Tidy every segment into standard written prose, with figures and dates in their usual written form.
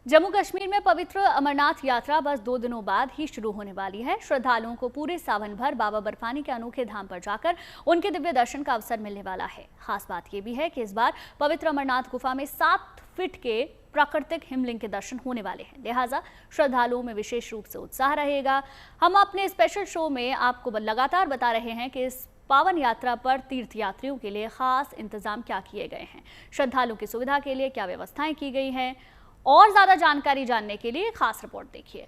जम्मू कश्मीर में पवित्र अमरनाथ यात्रा बस 2 दिनों बाद ही शुरू होने वाली है। श्रद्धालुओं को पूरे सावन भर बाबा बर्फानी के अनोखे धाम पर जाकर उनके दिव्य दर्शन का अवसर मिलने वाला है। खास बात यह भी है कि इस बार पवित्र अमरनाथ गुफा में 7 फीट के प्राकृतिक हिमलिंग के दर्शन होने वाले हैं, लिहाजा श्रद्धालुओं में विशेष रूप से उत्साह रहेगा। हम अपने स्पेशल शो में आपको लगातार बता रहे हैं कि इस पावन यात्रा पर तीर्थयात्रियों के लिए खास इंतजाम क्या किए गए हैं, श्रद्धालुओं की सुविधा के लिए क्या व्यवस्थाएं की गई हैं। और ज्यादा जानकारी जानने के लिए खास रिपोर्ट देखिए।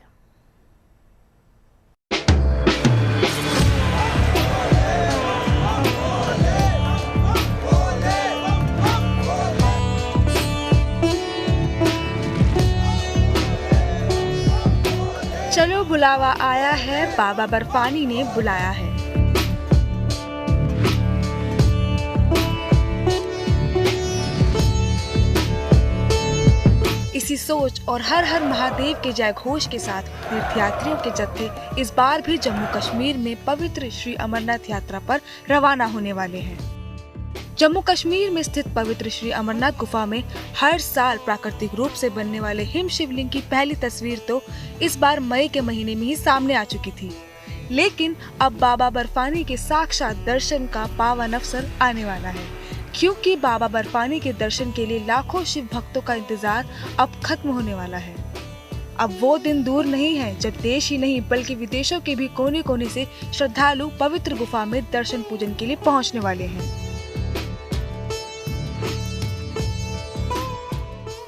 चलो बुलावा आया है, बाबा बर्फानी ने बुलाया है। इसी सोच और हर हर महादेव के जय घोष के साथ तीर्थयात्रियों के जत्थे इस बार भी जम्मू कश्मीर में पवित्र श्री अमरनाथ यात्रा पर रवाना होने वाले हैं। जम्मू कश्मीर में स्थित पवित्र श्री अमरनाथ गुफा में हर साल प्राकृतिक रूप से बनने वाले हिम शिवलिंग की पहली तस्वीर तो इस बार मई के महीने में ही सामने आ चुकी थी, लेकिन अब बाबा बर्फानी के साक्षात दर्शन का पावन अवसर आने वाला है, क्योंकि बाबा बर्फानी के दर्शन के लिए लाखों शिव भक्तों का इंतजार अब खत्म होने वाला है। अब वो दिन दूर नहीं है जब देश ही नहीं बल्कि विदेशों के भी कोने कोने से श्रद्धालु पवित्र गुफा में दर्शन पूजन के लिए पहुंचने वाले हैं।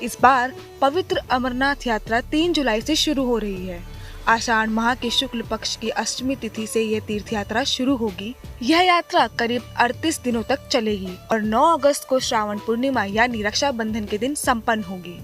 इस बार पवित्र अमरनाथ यात्रा 3 जुलाई से शुरू हो रही है। आषाढ़ माह के शुक्ल पक्ष की अष्टमी तिथि से यह तीर्थ यात्रा शुरू होगी। यह यात्रा करीब 38 दिनों तक चलेगी और 9 अगस्त को श्रावण पूर्णिमा यानी रक्षाबंधन के दिन संपन्न होगी।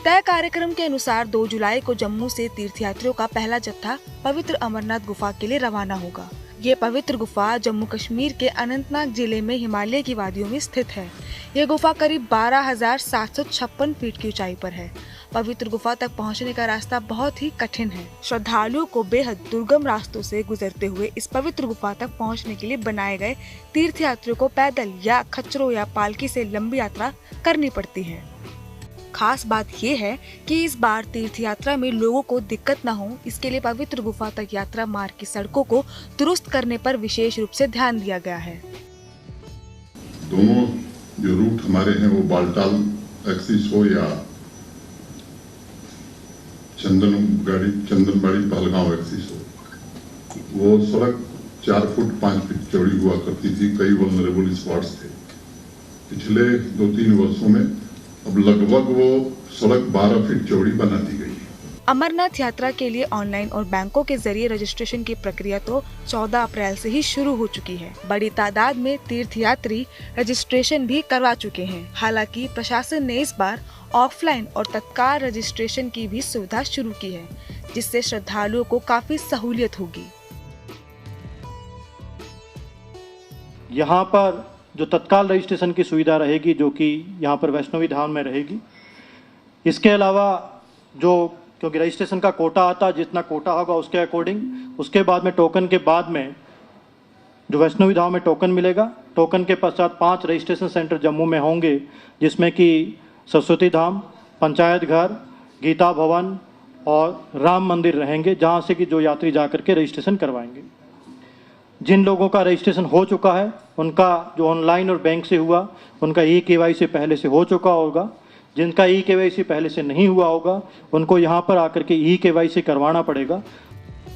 तय कार्यक्रम के अनुसार 2 जुलाई को जम्मू से तीर्थयात्रियों का पहला जत्था पवित्र अमरनाथ गुफा के लिए रवाना होगा। ये पवित्र गुफा जम्मू कश्मीर के अनंतनाग जिले में हिमालय की वादियों में स्थित है। यह गुफा करीब 12,756 फीट की ऊंचाई पर है। पवित्र गुफा तक पहुंचने का रास्ता बहुत ही कठिन है। श्रद्धालुओं को बेहद दुर्गम रास्तों से गुजरते हुए इस पवित्र गुफा तक पहुंचने के लिए बनाए गए तीर्थयात्रियों को पैदल या खच्चरों या पालकी से लंबी यात्रा करनी पड़ती है। खास बात यह है कि इस बार तीर्थ यात्रा में लोगों को दिक्कत न हो, इसके लिए पवित्र गुफा तक यात्रा मार्ग की सड़कों को दुरुस्त करने पर विशेष रूप से ध्यान दिया गया है। दोनों जो रूट हमारे हैं वो बालटाल एक्सिस हो या चंदनबाड़ी पहलगांव एक्सिस हो, वो सड़क 4 फुट 5 फीट चौड़ी हुआ करती थी। कई वल्नरेबल स्पॉट्स थे। पिछले 2-3 वर्षों में अब लगभग वो सड़क 12 फीट चौड़ी बना दी गई है। अमरनाथ यात्रा के लिए ऑनलाइन और बैंकों के जरिए रजिस्ट्रेशन की प्रक्रिया तो 14 अप्रैल से ही शुरू हो चुकी है। बड़ी तादाद में तीर्थयात्री रजिस्ट्रेशन भी करवा चुके हैं। हालांकि प्रशासन ने इस बार ऑफलाइन और तत्काल रजिस्ट्रेशन की भी सुविधा शुरू की है, जिससे श्रद्धालुओं को काफी सहूलियत होगी। यहाँ पर जो तत्काल रजिस्ट्रेशन की सुविधा रहेगी, जो कि यहाँ पर वैष्णवी धाम में रहेगी। इसके अलावा जो क्योंकि रजिस्ट्रेशन का कोटा आता है, जितना कोटा होगा उसके अकॉर्डिंग उसके बाद में टोकन के बाद में जो वैष्णवी धाम में टोकन मिलेगा। टोकन के पश्चात 5 रजिस्ट्रेशन सेंटर जम्मू में होंगे, जिसमें कि सरस्वती धाम, पंचायत घर, गीता भवन और राम मंदिर रहेंगे, जहाँ से कि जो यात्री जाकर के रजिस्ट्रेशन करवाएंगे। जिन लोगों का रजिस्ट्रेशन हो चुका है, उनका जो ऑनलाइन और बैंक से हुआ, उनका ई-केवाईसी पहले से हो चुका होगा। जिनका ई-केवाईसी पहले से नहीं हुआ होगा, उनको यहाँ पर आकर के ई-केवाईसी करवाना पड़ेगा।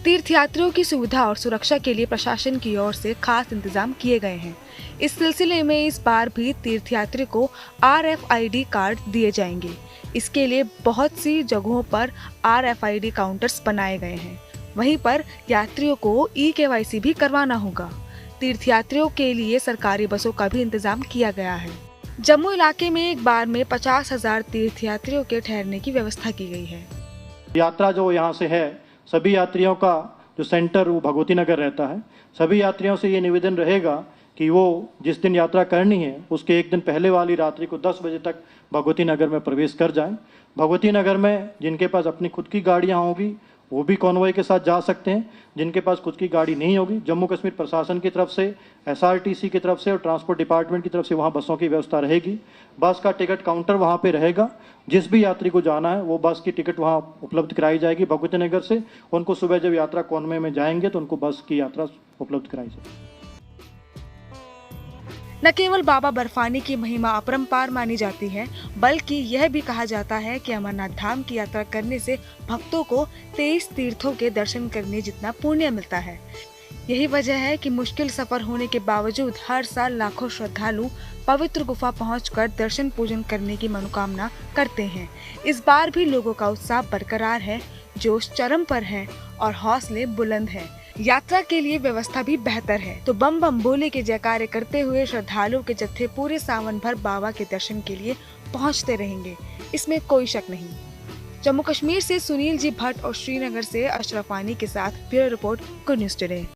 तीर्थयात्रियों की सुविधा और सुरक्षा के लिए प्रशासन की ओर से खास इंतजाम किए गए हैं। इस सिलसिले में इस बार भी तीर्थयात्री को RFID कार्ड दिए जाएंगे। इसके लिए बहुत सी जगहों पर RFID काउंटर्स बनाए गए हैं। वहीं पर यात्रियों को ई-केवाईसी भी करवाना होगा। तीर्थयात्रियों के लिए सरकारी बसों का भी इंतजाम किया गया है। जम्मू इलाके में एक बार में 50,000 तीर्थयात्रियों के ठहरने की व्यवस्था की गई है। यात्रा जो यहाँ से है, सभी यात्रियों का जो सेंटर वो भगवती नगर रहता है। सभी यात्रियों से ये निवेदन रहेगा कि वो जिस दिन यात्रा करनी है उसके एक दिन पहले वाली रात्रि को 10 बजे तक भगवती नगर में प्रवेश कर जाएं। भगवती नगर में जिनके पास अपनी खुद की गाड़ियाँ होंगी वो भी कॉन्वॉय के साथ जा सकते हैं। जिनके पास खुद की गाड़ी नहीं होगी, जम्मू कश्मीर प्रशासन की तरफ से, एसआरटीसी की तरफ से और ट्रांसपोर्ट डिपार्टमेंट की तरफ से वहाँ बसों की व्यवस्था रहेगी। बस का टिकट काउंटर वहाँ पे रहेगा। जिस भी यात्री को जाना है वो बस की टिकट वहाँ उपलब्ध कराई जाएगी भगवती नगर से। उनको सुबह जब यात्रा कॉन्वॉय में जाएंगे तो उनको बस की यात्रा उपलब्ध कराई जाएगी। न केवल बाबा बर्फानी की महिमा अपरंपार मानी जाती है, बल्कि यह भी कहा जाता है कि अमरनाथ धाम की यात्रा करने से भक्तों को 23 तीर्थों के दर्शन करने जितना पुण्य मिलता है। यही वजह है कि मुश्किल सफर होने के बावजूद हर साल लाखों श्रद्धालु पवित्र गुफा पहुंचकर दर्शन पूजन करने की मनोकामना करते हैं। इस बार भी लोगों का उत्साह बरकरार है, जोश चरम पर है और हौसले बुलंद हैं। यात्रा के लिए व्यवस्था भी बेहतर है, तो बम बम बोले के जयकारे करते हुए श्रद्धालुओं के जत्थे पूरे सावन भर बाबा के दर्शन के लिए पहुंचते रहेंगे, इसमें कोई शक नहीं। जम्मू कश्मीर से सुनील जी भट्ट और श्रीनगर से अशरफ वानी के साथ bureau report, good news today.